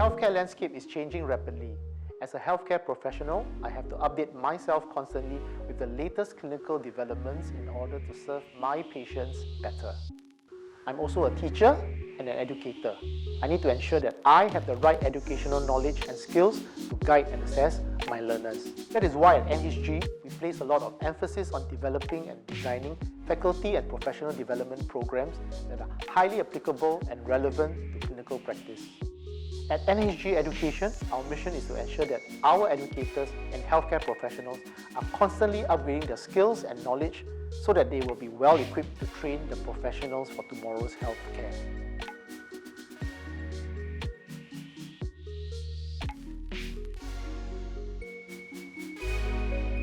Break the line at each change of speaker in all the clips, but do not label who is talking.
healthcare landscape is changing rapidly. As a healthcare professional, I have to update myself constantly with the latest clinical developments in order to serve my patients better. I'm also a teacher and an educator. I need to ensure that I have the right educational knowledge and skills to guide and assess my learners. That is why at NHG, we place a lot of emphasis on developing and designing faculty and professional development programs that are highly applicable and relevant to clinical practice. At NHG Education, our mission is to ensure that our educators and healthcare professionals are constantly upgrading their skills and knowledge so that they will be well equipped to train the professionals for tomorrow's healthcare.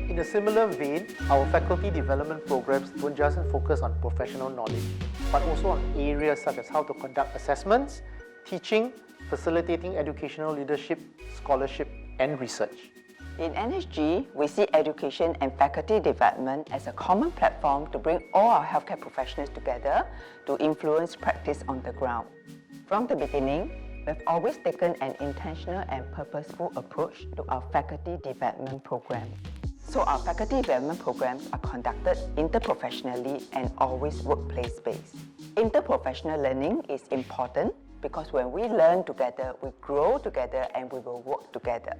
In a similar vein, our faculty development programs don't just focus on professional knowledge, but also on areas such as how to conduct assessments, teaching, facilitating educational leadership, scholarship, and research.
In NHG, we see education and faculty development as a common platform to bring all our healthcare professionals together to influence practice on the ground. From the beginning, we've always taken an intentional and purposeful approach to our faculty development programs. So our faculty development programs are conducted interprofessionally and always workplace-based. Interprofessional learning is important because when we learn together, we grow together and we will work together.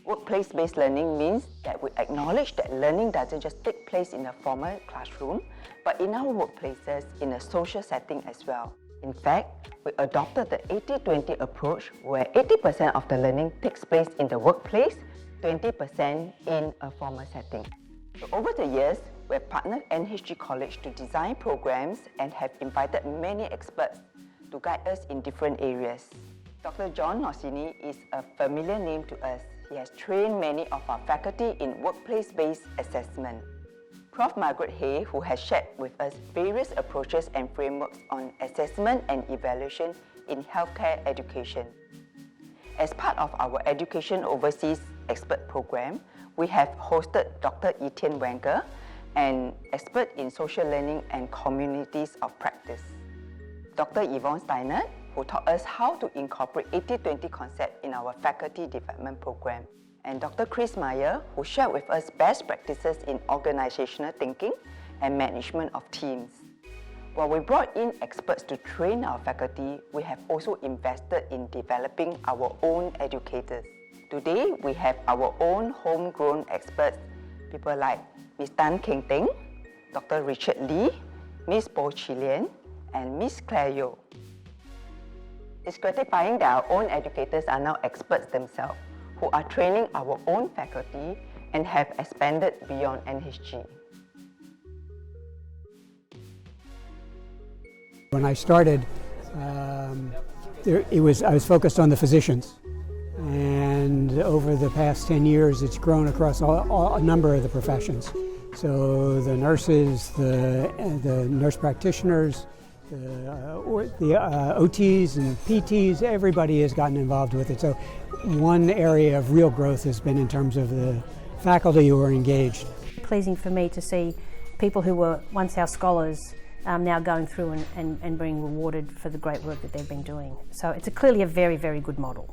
Workplace-based learning means that we acknowledge that learning doesn't just take place in a formal classroom, but in our workplaces in a social setting as well. In fact, we adopted the 80-20 approach where 80% of the learning takes place in the workplace, 20% in a formal setting. So over the years, we have partnered NHG College to design programs and have invited many experts to guide us in different areas. Dr. John Norsini is a familiar name to us. He has trained many of our faculty in workplace-based assessment. Prof. Margaret Hay, who has shared with us various approaches and frameworks on assessment and evaluation in healthcare education. As part of our Education Overseas Expert Program, we have hosted Dr. Etienne Wenger, an expert in social learning and communities of practice. Dr. Yvonne Steiner, who taught us how to incorporate 80-20 concept in our faculty development program. And Dr. Chris Meyer, who shared with us best practices in organizational thinking and management of teams. While we brought in experts to train our faculty, we have also invested in developing our own educators. Today, we have our own homegrown experts, people like Ms. Tan Keng Teng, Dr. Richard Lee, Ms. Bo Chi Lian, and Ms. Claire Yeo. It's gratifying that our own educators are now experts themselves, who are training our own faculty and have expanded beyond NHG.
When I started, I was focused on the physicians, and over the past 10 years it's grown across a number of the professions. So the nurses, the nurse practitioners, the OTs and PTs, everybody has gotten involved with it. So one area of real growth has been in terms of the faculty who are engaged.
Pleasing for me to see people who were once our scholars now going through and being rewarded for the great work that they've been doing. So it's clearly a very, very good model.